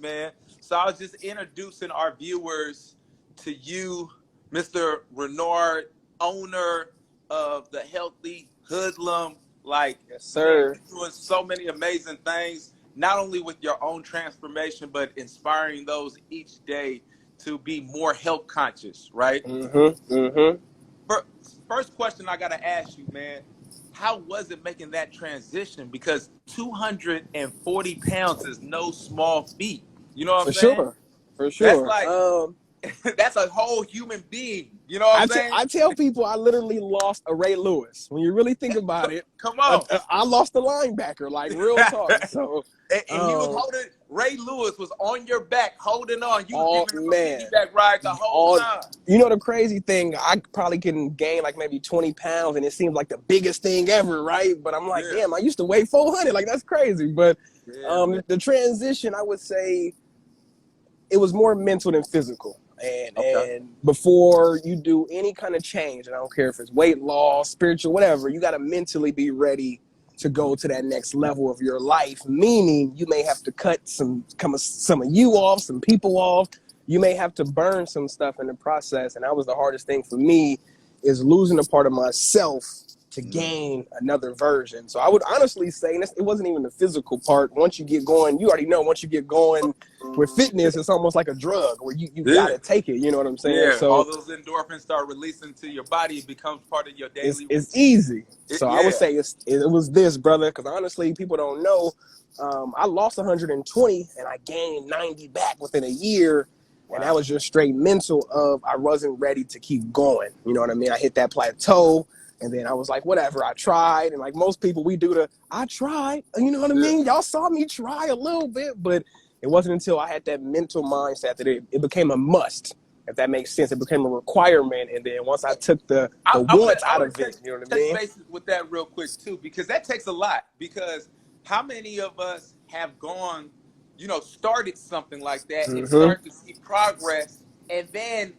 man. So I was just introducing our viewers to you, Mr. Renard, owner of the Healthy Hoodlum. Like, Yes, man, sir. you're doing so many amazing things, not only with your own transformation, but inspiring those each day to be more health conscious, right? Mm-hmm. Mm-hmm. First question I got to ask you, man, how was it making that transition? Because 240 pounds is no small feat. You know what I'm For saying? sure. For That's sure. like, that's a whole human being. You know what I'm saying? I tell people I literally lost a Ray Lewis. When you really think about it, Come on. I lost a linebacker, like real talk. So, And you was holding, Ray Lewis was on your back, holding on. You was all giving him a man, piggyback ride the whole all time. you know the crazy thing, I probably can gain like maybe 20 pounds, and it seems like the biggest thing ever, right? But I'm like, Yeah. damn, I used to weigh 400, like that's crazy. But Yeah, man. the transition, I would say, it was more mental than physical. Okay. And before you do any kind of change, and I don't care if it's weight loss, spiritual, whatever, you got to mentally be ready to go to that next level of your life. Meaning, you may have to cut some of you off, some people off. You may have to burn some stuff in the process. And that was the hardest thing for me, is losing a part of myself to gain another version. So I would honestly say, and it wasn't even the physical part. Once you get going, you already know, once you get going with fitness, it's almost like a drug where you got to take it. You know what I'm saying? Yeah, all So those endorphins start releasing to your body. It becomes part of your daily it's routine. easy. So I would Yeah. say it was this, brother, because honestly, people don't know. I lost 120 and I gained 90 back within a year. Wow. And that was just straight mental of I wasn't ready to keep going. You know what I mean? I hit that plateau. And then I was like, whatever, I tried. And like most people, we do I tried. You know what I mean? Y'all saw me try a little bit, but it wasn't until I had that mental mindset that it became a must, if that makes sense. It became a requirement. And then once I took the wants out of it, you know what I mean? Touch bases with that real quick too, because that takes a lot. Because how many of us have gone, started something like that and start to see progress, and then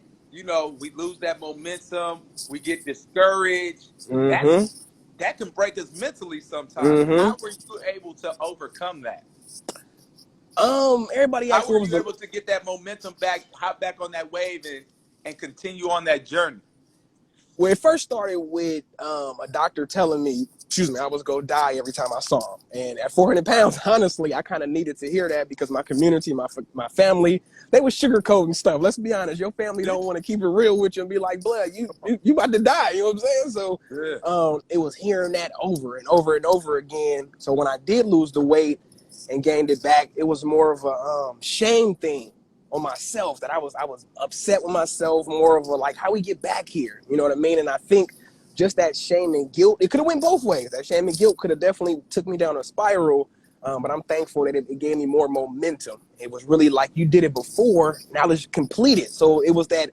we lose that momentum, we get discouraged. That can break us mentally sometimes. How were you able to overcome that? Everybody How asked were what was you able to get that momentum back, hop back on that wave, and continue on that journey? Well, it first started with a doctor telling me, I was going to die every time I saw him. And at 400 pounds, honestly, I kind of needed to hear that because my community, my family, they were sugarcoating stuff. Let's be honest. Your family don't want to keep it real with you and be like, blood, you about to die. You know what I'm saying? So it was hearing that over and over and over again. So when I did lose the weight and gained it back, it was more of a shame thing on myself, that I was upset with myself, more of a like, how we get back here, you know what I mean? And I think just that shame and guilt, it could have went both ways. That shame and guilt could have definitely took me down a spiral, but I'm thankful that it gave me more momentum. It was really like, you did it before, now let's complete it. So it was that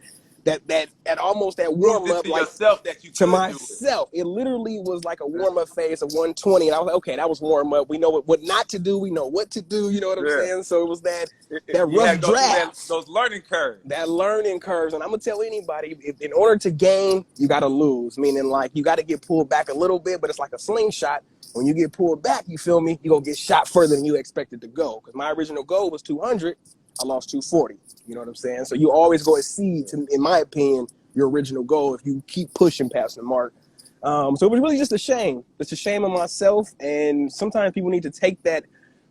almost that warm up, to like yourself that you to could do myself. It literally was like a warm up phase of 120, and I was like, okay, that was warm up. We know what not to do. We know what to do. You know what I'm saying? So it was that you rough had to go through draft, those learning curves. that learning curves. And I'm gonna tell anybody, if, in order to gain, you got to lose. Meaning, like, you got to get pulled back a little bit, but it's like a slingshot. When you get pulled back, you feel me? You're gonna get shot further than you expected to go. Because my original goal was 200, I lost 240. You know what I'm saying? So you always go exceed, in my opinion, your original goal if you keep pushing past the mark. So it was really just a shame. It's a shame on myself. And sometimes people need to take that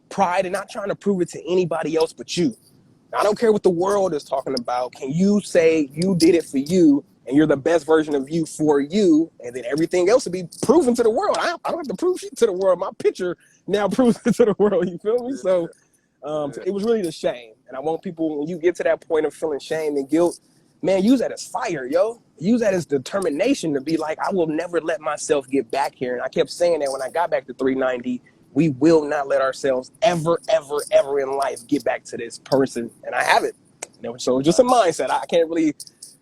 pride and not trying to prove it to anybody else but you. I don't care what the world is talking about. Can you say you did it for you and you're the best version of you for you, and then everything else will be proven to the world? I don't have to prove shit to the world. My picture now proves it to the world. You feel me? So it was really the shame. And I want people, when you get to that point of feeling shame and guilt, man, use that as fire, yo. Use that as determination to be like, I will never let myself get back here. And I kept saying that when I got back to 390, we will not let ourselves ever, ever, ever in life get back to this person. And I haven't. So it's just a mindset. I can't really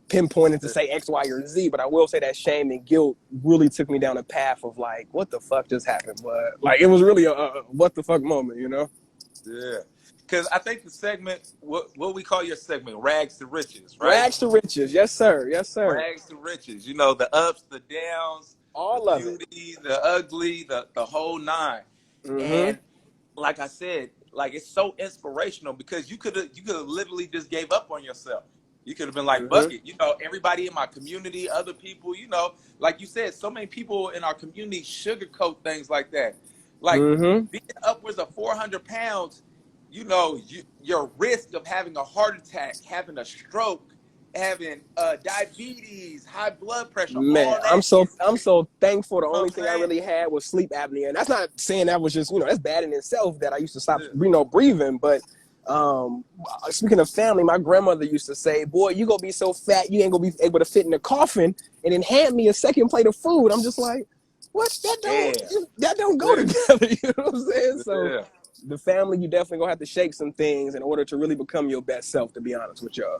pinpoint it to say X, Y, or Z, but I will say that shame and guilt really took me down a path of like, what the fuck just happened? But like, it was really a what the fuck moment, you know? Yeah. Because I think the segment, what we call your segment, rags to riches, right? Rags to riches. Yes, sir. Yes, sir. Rags to riches. The ups, the downs, all the of beauty, the ugly, the whole nine. it. And like I said, like it's so inspirational because you could have literally just gave up on yourself. You could have been like, Mm-hmm. bucket, everybody in my community, other people, like you said, so many people in our community sugarcoat things like that. Like Mm-hmm. being upwards of 400 pounds, your risk of having a heart attack, having a stroke, having diabetes, high blood pressure, Man, all that is, I'm so thankful. The you know only what I'm thing I saying? really had was sleep apnea, and that's not saying that was just that's bad in itself that I used to stop Yeah. breathing. But speaking of family, my grandmother used to say, "Boy, you gonna be so fat you ain't gonna be able to fit in a coffin," and then hand me a second plate of food. I'm just like, what? Yeah. That don't go Yeah. together. You know what I'm saying? So Yeah. the family, you definitely gonna have to shake some things in order to really become your best self. To be honest with y'all.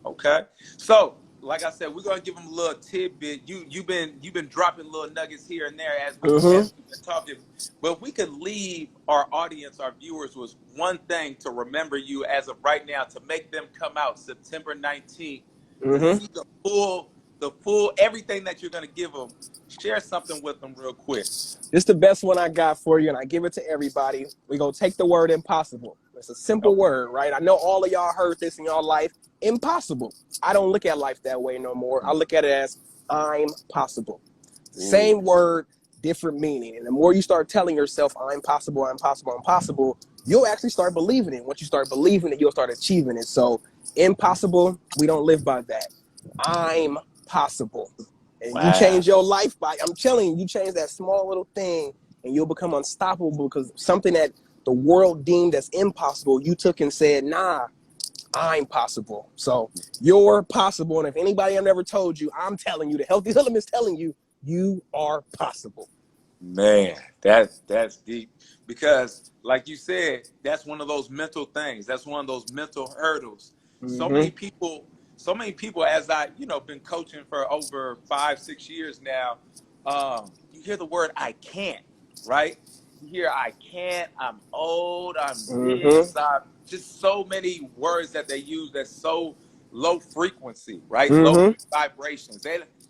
Okay. So, like I said, we're gonna give them a little tidbit. You've been dropping little nuggets here and there Mm-hmm. as we've been talking. But if we could leave our audience, our viewers, with one thing to remember you as of right now, to make them come out September 19th to Mm-hmm. see the full everything that you're gonna give them. Share something with them real quick. This is the best one I got for you, and I give it to everybody. We're going to take the word impossible. It's a simple Okay. word, right? I know all of y'all heard this in y'all life. Impossible. I don't look at life that way no more. I look at it as I'm possible. Ooh. Same word, different meaning. And the more you start telling yourself, I'm possible, I'm possible, I'm possible, you'll actually start believing it. Once you start believing it, you'll start achieving it. So, impossible, we don't live by that. I'm possible. And you Wow. change your life by, I'm telling you, you change that small little thing and you'll become unstoppable because something that the world deemed as impossible, you took and said, nah, I'm possible. So you're possible. And if anybody I've never told you, I'm telling you, the Healthy Element is telling you, you are possible. Man, that's deep because, like you said, that's one of those mental things. That's one of those mental hurdles. So many Mm-hmm. people, so many people, as I been coaching for over 5-6 years now. You hear the word "I can't," right? You hear "I can't," I'm old, I'm Mm-hmm. this, I'm just so many words that they use that's so low frequency, right? Low Mm-hmm. vibrations.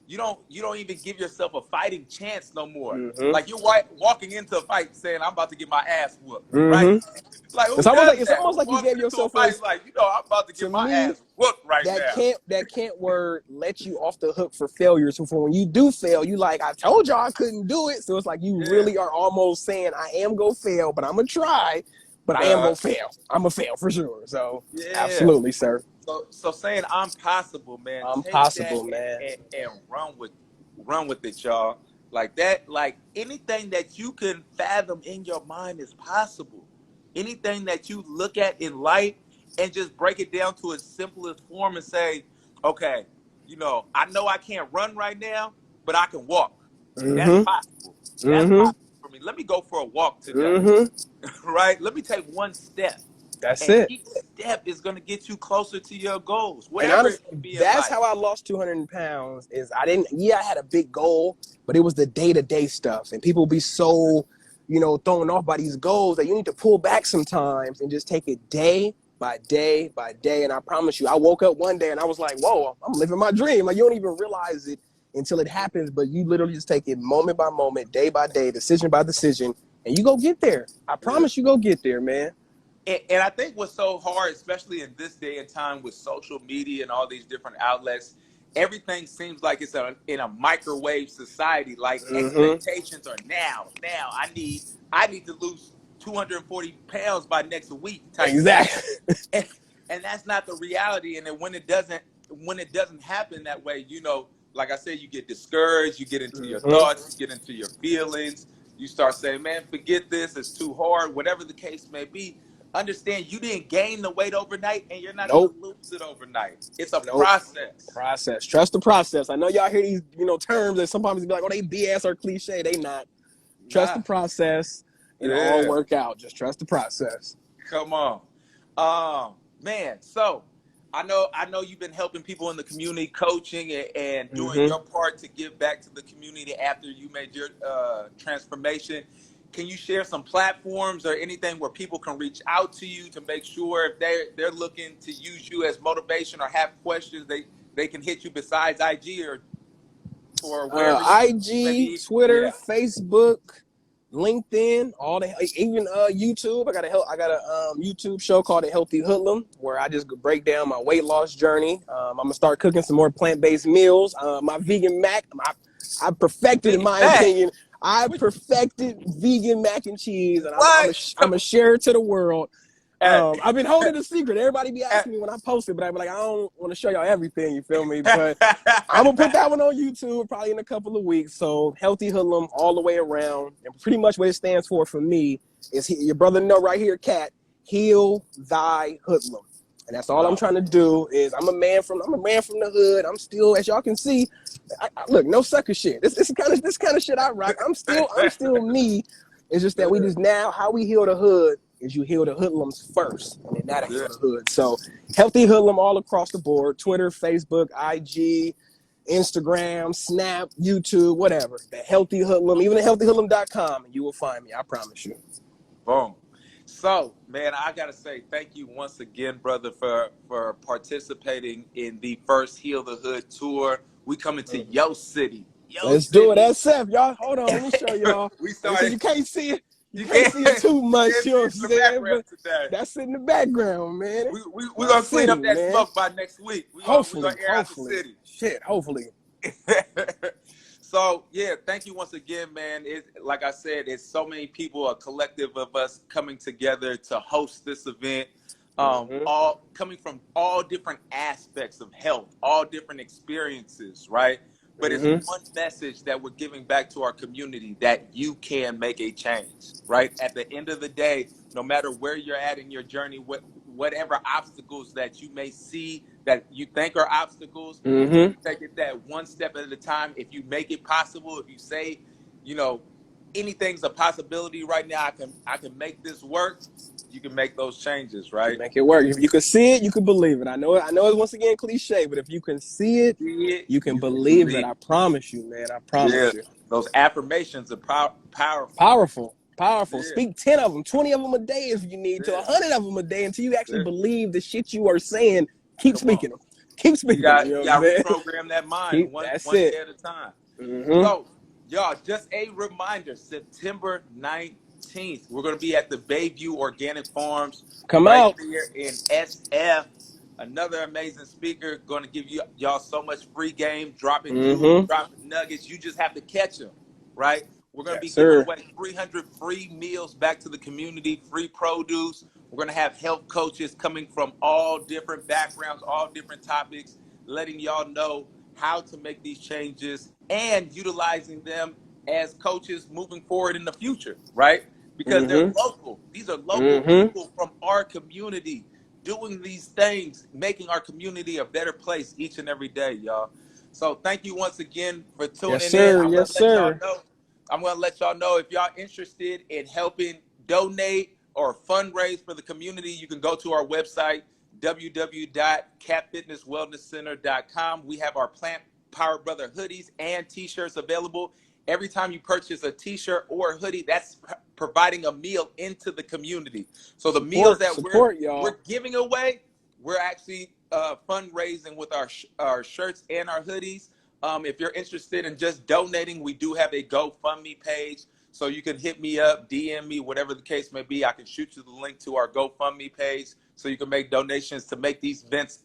You don't even give yourself a fighting chance no more. Mm-hmm. Like you're walking into a fight saying, "I'm about to get my ass whooped," right? Mm-hmm. Like who does It's that? almost Who like you walks gave into a yourself fight like, I'm about to to get my me, ass whooped right that now? can't word let you off the hook for failure. So for when you do fail, you like, I told y'all I couldn't do it. So it's like you Yeah. really are almost saying, I am gonna fail, but I'm gonna try, but I am Uh, gonna fail. I'm gonna fail for sure. So yeah. absolutely, sir. So saying I'm possible, man. I'm Take that possible, man. and run with it, y'all. Like that, like anything that you can fathom in your mind is possible. Anything that you look at in life and just break it down to its simplest form and say, okay, I know I can't run right now, but I can walk. That's Mm-hmm. possible. That's Mm-hmm. possible for me. Let me go for a walk today, Mm-hmm. right? Let me take one step. That's And it. each step is going to get you closer to your goals, And whatever it honestly, may be in that's life. how I lost 200 pounds. Is I didn't. Yeah, I had a big goal, but it was the day-to-day stuff, and people be so, thrown off by these goals that you need to pull back sometimes and just take it day by day by day. And I promise you, I woke up one day and I was like, "Whoa, I'm living my dream!" Like you don't even realize it until it happens, but you literally just take it moment by moment, day by day, decision by decision, and you go get there. I Yeah. promise you, go get there, man. And I think what's so hard, especially in this day and time with social media and all these different outlets, everything seems like it's in a microwave society. Like Mm-hmm. expectations are now. I need to lose 240 pounds by next week type thing. Exactly. and, and that's not the reality. And then when it doesn't happen that way, like I said, you get discouraged, you get into your Mm-hmm. thoughts, you get into your feelings, you start saying, man, forget this, it's too hard, whatever the case may be. Understand you didn't gain the weight overnight and you're not going Nope. to lose it overnight. It's a Nope. process. Process. Trust the process. I know y'all hear these, terms that sometimes be like, oh, they BS or cliche. They not. Trust the Nah. process and it'll all Yeah. work out. Just trust the process. Come on. Man, so I know you've been helping people in the community, coaching and doing Mm-hmm. your part to give back to the community after you made your transformation. Can you share some platforms or anything where people can reach out to you to make sure if they're looking to use you as motivation or have questions, they can hit you besides IG or wherever you may IG, be? Twitter, Yeah. Facebook, LinkedIn, all the even YouTube. I got a YouTube show called The Healthy Hoodlum, where I just break down my weight loss journey. I'm gonna start cooking some more plant-based meals. My vegan mac, I perfected, in my opinion, I perfected vegan mac and cheese, and I'm gonna share it to the world. I've been holding a secret. Everybody be asking me when I post it, but I be like, I don't want to show y'all everything. You feel me? But I'm gonna put that one on YouTube probably in a couple of weeks. So Healthy Hoodlum all the way around, and pretty much what it stands for me is your brother know right here, Cat. Heal thy hoodlum, and that's all I'm trying to do. Is I'm a man from the hood. I'm still, as y'all can see, look, no sucker shit. This kind of shit I rock. I'm still me. It's just that we just now how we heal the hood is you heal the hoodlums first, and then that'll heal the hood. So Healthy Hoodlum all across the board: Twitter, Facebook, IG, Instagram, Snap, YouTube, whatever. The Healthy Hoodlum, even at healthyhoodlum.com, and you will find me. I promise you. Boom. So, man, I gotta say thank you once again, brother, for participating in the first Heal the Hood tour. We coming to your city. Let's do it, SF, y'all. Hold on, let me show y'all. We started. You can't see it. You can't see it too much, you know what I'm saying? But that's in the background, man. We're going to clean up that smoke by next week. We're going to air out the city. Shit, hopefully. So, yeah, thank you once again, man. Like I said, it's so many people, a collective of us coming together to host this event, all coming from all different aspects of health, all different experiences, right? But it's one message that we're giving back to our community, that you can make a change, right? At the end of the day, no matter where you're at in your journey, whatever obstacles that you may see that you think are obstacles, if you take it that one step at a time, if you make it possible, if you say, you know, anything's a possibility right now, I can make this work. You can make those changes, right? Make it work. If you can see it, you can believe it. I know it's once again cliche, but if you can see it, you can believe it. I promise you, man. I promise you. Those affirmations are powerful. Yeah. Speak 10 of them, 20 of them a day if you need to, 100 of them a day until you actually believe the shit you are saying. Keep speaking them. Keep speaking them. You got to reprogram that mind one day at a time. So, y'all, just a reminder, September 19th, we're going to be at the Bayview Organic Farms. Come out here in SF. Another amazing speaker, going to give y'all so much free game, dropping jewels, dropping nuggets. You just have to catch them, right? We're going to be giving away 300 free meals back to the community, free produce. We're going to have health coaches coming from all different backgrounds, all different topics, letting y'all know how to make these changes and utilizing them as coaches moving forward in the future, right? Because they're local. These are local people from our community doing these things, making our community a better place each and every day, y'all. So thank you once again for tuning in. I'm going to let y'all know if y'all interested in helping donate or fundraise for the community, you can go to our website, www.capfitnesswellnesscenter.com. We have our Plant Power Brother hoodies and t-shirts available. Every time you purchase a t-shirt or a hoodie, that's providing a meal into the community. So the meals that we're giving away, we're actually fundraising with our shirts and our hoodies. If you're interested in just donating, we do have a GoFundMe page. So you can hit me up, DM me, whatever the case may be. I can shoot you the link to our GoFundMe page so you can make donations to make these events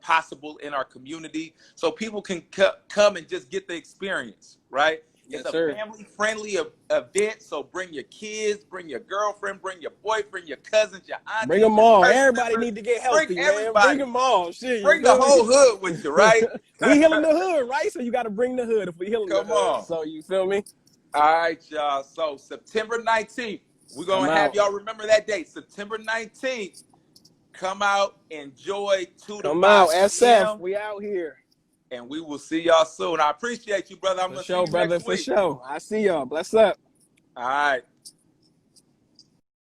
possible in our community so people can come and just get the experience, right? It's a family-friendly event, so bring your kids, bring your girlfriend, bring your boyfriend, your cousins, your auntie. Bring them all. Everybody need to get healthy, man. Bring them all. Shit, bring the whole hood with you, right? We healing the hood, right? So you got to bring the hood if we healing the hood. So you feel me? All right, y'all. So September 19th, we're going to have y'all remember that date. September 19th, come out, enjoy 2 to 5 Come out, SF. We out here. And we will see y'all soon. I appreciate you, brother. I'm going to see you next week. For sure. I see y'all. Bless up. All right.